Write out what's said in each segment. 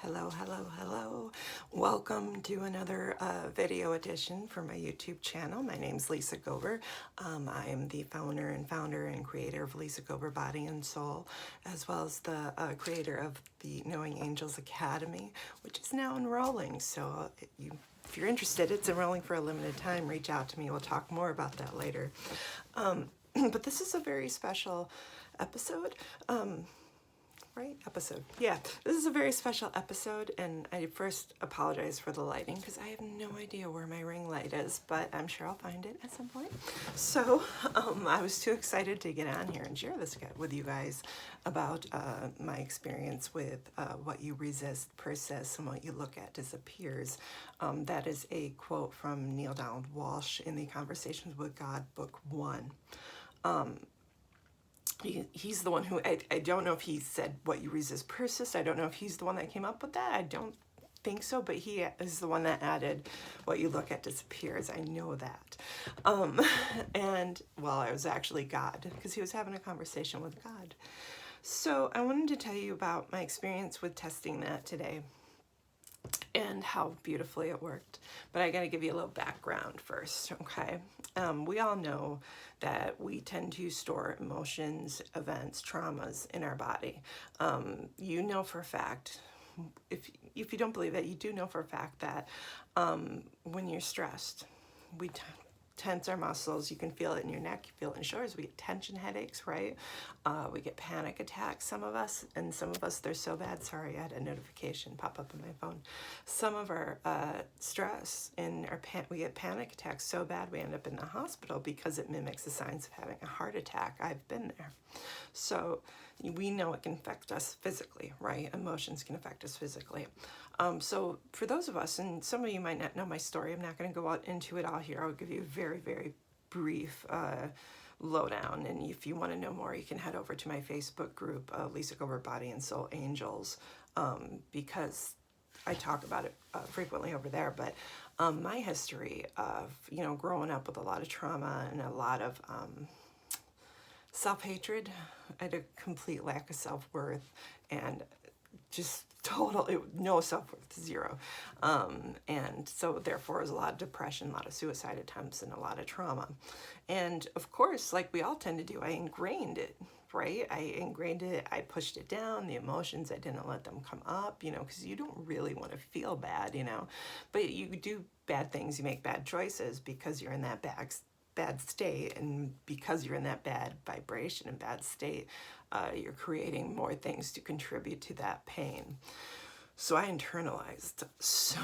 Hello, hello, hello. Welcome to another video edition for my YouTube channel. My name's Lisa Gober. I am the founder and creator of Lisa Gober Body and Soul, as well as the creator of the Knowing Angels Academy, which is now enrolling. So if you're interested, it's enrolling for a limited time. Reach out to me. We'll talk more about that later. But this is a very special episode. Yeah, this is a very special episode, and I first apologize for the lighting because I have no idea where my ring light is, but I'm sure I'll find it at some point. So I was too excited to get on here and share this with you guys about my experience with what you resist persists and what you look at disappears. That is a quote from Neil Donald Walsh in the Conversations with God, Book 1. He's the one who, I don't know if he said what you resist persists. I don't know if he's the one that came up with that. I don't think so, but he is the one that added what you look at disappears. I know that. And well, it was actually God, because he was having a conversation with God. So I wanted to tell you about my experience with testing that today and how beautifully it worked. But I got to give you a little background first, okay? We all know that we tend to store emotions, events, traumas in our body. You know for a fact, if you don't believe it, you do know for a fact that when you're stressed, we tense our muscles. You can feel it in your neck, you feel it in your shoulders. We get tension headaches, right? We get panic attacks, some of us, and some of us, they're so bad. Sorry, I had a notification pop up on my phone. Some of our stress and we get panic attacks so bad we end up in the hospital because it mimics the signs of having a heart attack. I've been there. So we know it can affect us physically, right? Emotions can affect us physically. So for those of us, and some of you might not know my story, I'm not going to go out into it all here. I'll give you a very, very brief lowdown. And if you want to know more, you can head over to my Facebook group, Lisa Gober Body and Soul Angels, because I talk about it frequently over there. But my history of, growing up with a lot of trauma and a lot of self-hatred, I had a complete lack of self-worth and just no self-worth, zero. And so therefore there's a lot of depression, a lot of suicide attempts, and a lot of trauma. And of course, like we all tend to do, I ingrained it, right? I ingrained it, I pushed it down, the emotions, I didn't let them come up, because you don't really want to feel bad, but you do bad things, you make bad choices because you're in that bad state, and because you're in that bad vibration and bad state, you're creating more things to contribute to that pain. So I internalized so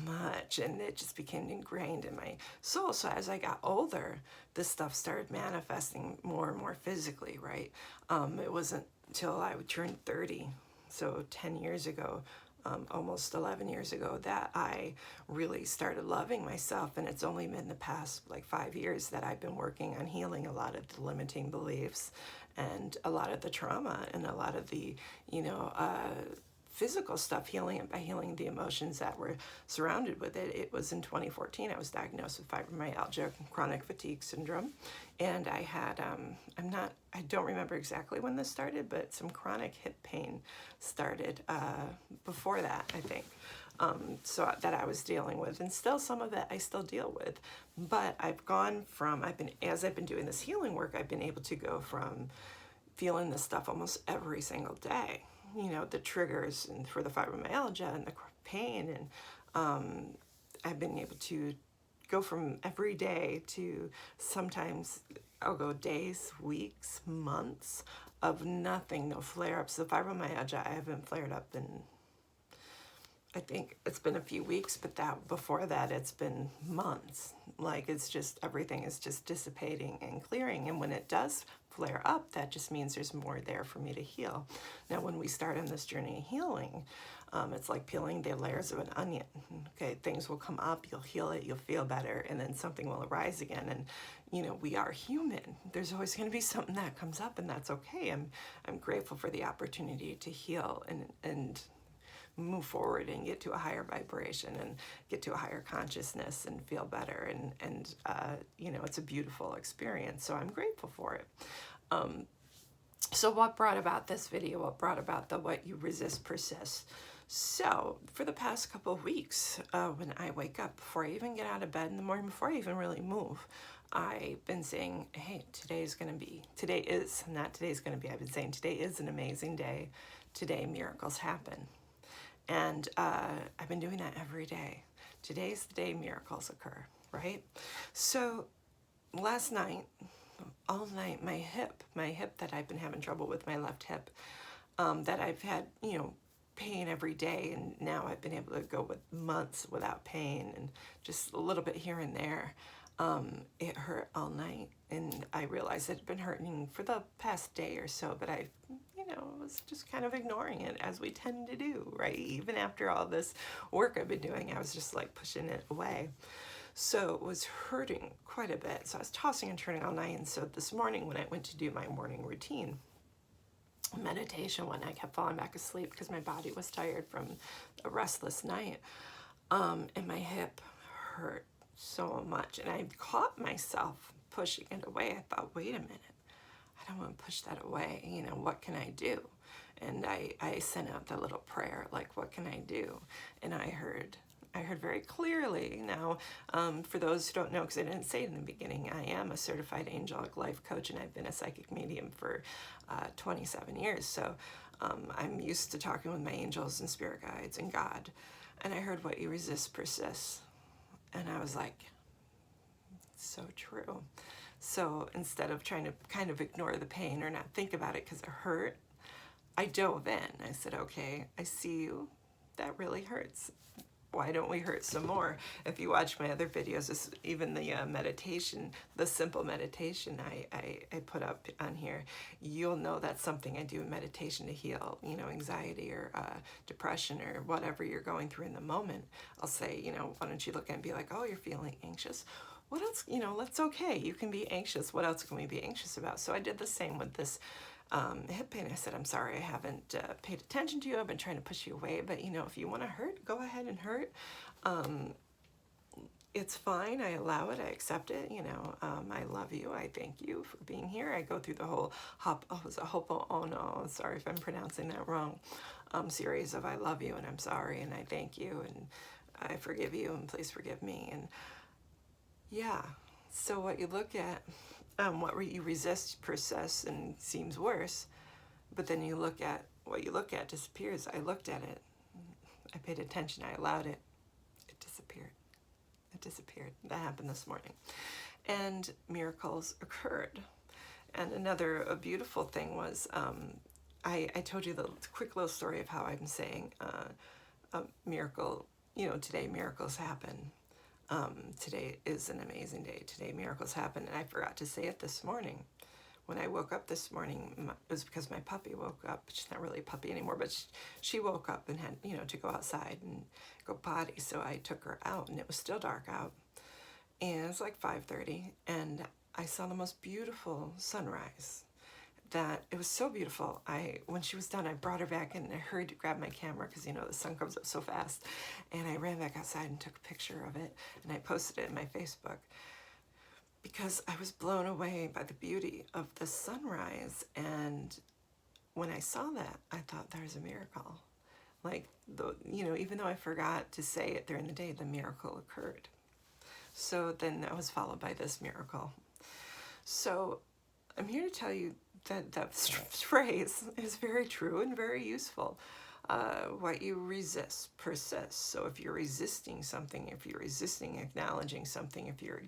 much, and it just became ingrained in my soul. So as I got older, this stuff started manifesting more and more physically, right? It wasn't until I turned 30, so 10 years ago, almost 11 years ago, that I really started loving myself. And it's only been the past 5 years that I've been working on healing a lot of the limiting beliefs and a lot of the trauma and a lot of the, physical stuff, healing it by healing the emotions that were surrounded with it. It was in 2014 I was diagnosed with fibromyalgia, chronic fatigue syndrome, and I had I don't remember exactly when this started, but some chronic hip pain started before that, I think. So that I was dealing with, and still some of it I still deal with. But as I've been doing this healing work, I've been able to go from feeling this stuff almost every single day, the triggers and for the fibromyalgia and the pain, and I've been able to go from every day to sometimes I'll go days, weeks, months of nothing, no flare-ups. The fibromyalgia, I haven't flared up in, I think it's been a few weeks, but before that it's been months. It's just, everything is just dissipating and clearing. And when it does flare up, that just means there's more there for me to heal. Now, when we start on this journey of healing, it's like peeling the layers of an onion. Okay, things will come up, you'll heal it, you'll feel better, and then something will arise again. And we are human. There's always going to be something that comes up, and that's okay. I'm grateful for the opportunity to heal and move forward and get to a higher vibration and get to a higher consciousness and feel better. And it's a beautiful experience. So I'm grateful for it. So what brought about this video? What brought about the what you resist persists? So for the past couple of weeks, when I wake up, before I even get out of bed in the morning, before I even really move, I've been saying, hey, today's going to be, today is, not today's going to be, I've been saying today is an amazing day. Today miracles happen. And I've been doing that every day. Today's the day miracles occur, right? So last night, all night, my hip that I've been having trouble with, my left hip, that I've had, pain every day, and now I've been able to go with months without pain and just a little bit here and there. It hurt all night, and I realized it had been hurting for the past day or so, but I, was just kind of ignoring it, as we tend to do, right? Even after all this work I've been doing, I was just like pushing it away. So it was hurting quite a bit. So I was tossing and turning all night. And so this morning when I went to do my morning routine, meditation one, I kept falling back asleep because my body was tired from a restless night. And my hip hurt so much. And I caught myself pushing it away. I thought, wait a minute, I don't want to push that away. What can I do? And I sent out the little prayer, like, what can I do? And I heard very clearly. Now, for those who don't know, because I didn't say it in the beginning, I am a certified angelic life coach, and I've been a psychic medium for 27 years. So I'm used to talking with my angels and spirit guides and God. And I heard, what you resist persists. And I was like, so true. So instead of trying to kind of ignore the pain or not think about it because it hurt, I dove in. I said, okay, I see you. That really hurts. Why don't we hurt some more? If you watch my other videos, even the meditation, the simple meditation I put up on here, you'll know that's something I do in meditation to heal, anxiety or depression or whatever you're going through in the moment. I'll say, why don't you look and be like, oh, you're feeling anxious. What else? That's okay. You can be anxious. What else can we be anxious about? So I did the same with this hip pain. I said, I'm sorry, I haven't paid attention to you. I've been trying to push you away, but if you want to hurt, go ahead and hurt. It's fine. I allow it. I accept it. I love you. I thank you for being here. I go through the whole sorry if I'm pronouncing that wrong, series of I love you and I'm sorry and I thank you and I forgive you and please forgive me. And yeah, so what you look at, what you resist persists and seems worse, but then you look at what you look at disappears. I looked at it, I paid attention, I allowed it, it disappeared. It disappeared. That happened this morning. And miracles occurred. And another beautiful thing was, I told you the quick little story of how I'm saying a miracle, today miracles happen. Today is an amazing day. Today miracles happen. And I forgot to say it this morning. When I woke up this morning, it was because my puppy woke up. She's not really a puppy anymore, but she woke up and had, to go outside and go potty. So I took her out, and it was still dark out. And it was like 5:30, and I saw the most beautiful sunrise. That it was so beautiful. When she was done, I brought her back in and I hurried to grab my camera because the sun comes up so fast. And I ran back outside and took a picture of it and I posted it in my Facebook because I was blown away by the beauty of the sunrise. And when I saw that, I thought there's a miracle. Like, even though I forgot to say it during the day, the miracle occurred. So then that was followed by this miracle. So I'm here to tell you that phrase is very true and very useful. What you resist persists. So if you're resisting something, if you're resisting acknowledging something, if you're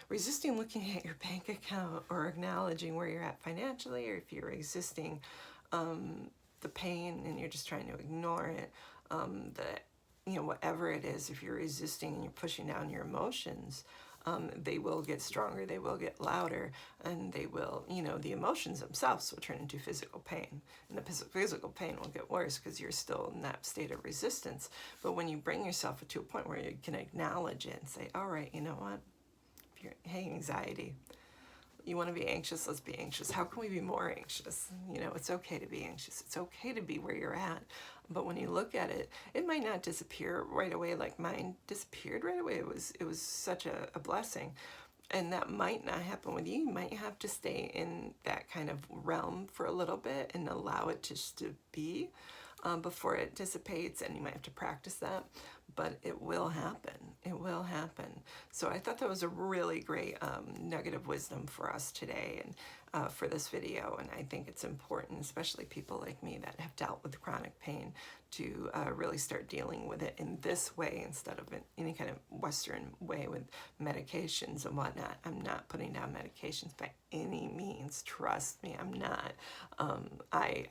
resisting looking at your bank account or acknowledging where you're at financially, or if you're resisting the pain and you're just trying to ignore it, whatever it is, if you're resisting and you're pushing down your emotions, they will get stronger, they will get louder, and they will, the emotions themselves will turn into physical pain. And the physical pain will get worse because you're still in that state of resistance. But when you bring yourself to a point where you can acknowledge it and say, all right, you know what? Hey, anxiety, you want to be anxious, let's be anxious. How can we be more anxious? It's okay to be anxious. It's okay to be where you're at. But when you look at it, it might not disappear right away like mine disappeared right away. It was such a blessing. And that might not happen with you. You might have to stay in that kind of realm for a little bit and allow it just to be before it dissipates, and you might have to practice that, but it will happen. It will happen. So I thought that was a really great nugget of wisdom for us today and for this video, and I think it's important, especially people like me that have dealt with chronic pain, to really start dealing with it in this way instead of in any kind of Western way with medications and whatnot. I'm not putting down medications by any means. Trust me, I'm not. I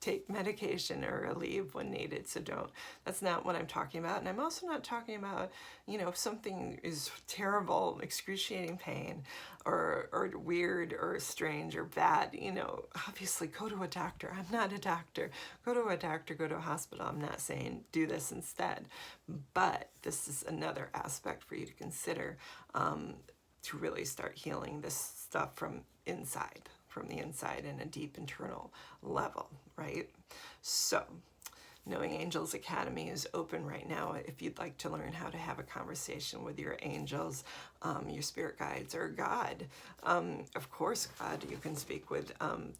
take medication or a leave when needed, so don't. That's not what I'm talking about. And I'm also not talking about, you know, if something is terrible, excruciating pain, or weird or strange or bad, you know, obviously go to a doctor. I'm not a doctor. Go to a doctor, go to a hospital. I'm not saying do this instead, but this is another aspect for you to consider to really start healing this stuff from the inside in a deep internal level, right? So, Knowing Angels Academy is open right now if you'd like to learn how to have a conversation with your angels, your spirit guides, or God. Of course, God you can speak with.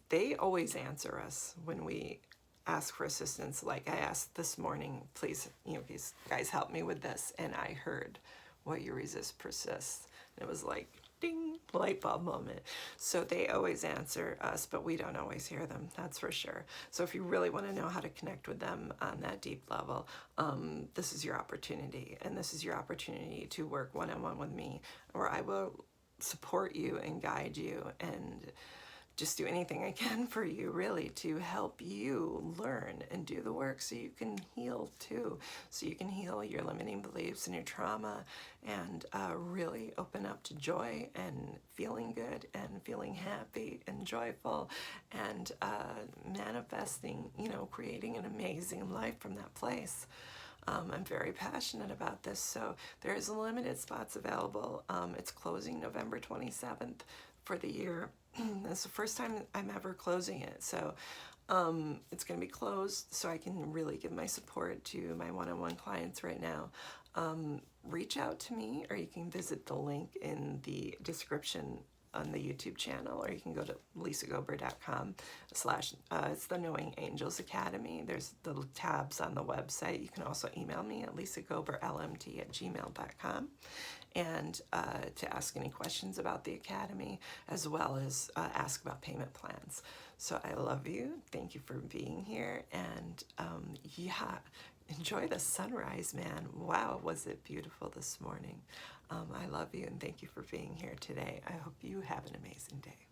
They always answer us when we ask for assistance. Like I asked this morning, please, you know, guys help me with this. And I heard, what you resist persists. And it was like, ding, light bulb moment. So they always answer us, but we don't always hear them, that's for sure. So if you really want to know how to connect with them on that deep level, this is your opportunity. And this is your opportunity to work one-on-one with me, where I will support you and guide you and just do anything I can for you, really, to help you learn and do the work so you can heal too. So you can heal your limiting beliefs and your trauma and really open up to joy and feeling good and feeling happy and joyful and manifesting, you know, creating an amazing life from that place. I'm very passionate about this, so there's limited spots available. It's closing November 27th for the year. It's the first time I'm ever closing it, so it's going to be closed so I can really give my support to my one-on-one clients right now. Reach out to me, or you can visit the link in the description on the YouTube channel, or you can go to lisagober.com/ it's the Knowing Angels Academy. There's the tabs on the website. You can also email me at lisagoberlmt@gmail.com and to ask any questions about the Academy, as well as ask about payment plans. So I love you. Thank you for being here. And yeah, enjoy the sunrise, man. Wow, was it beautiful this morning. I love you and thank you for being here today. I hope you have an amazing day.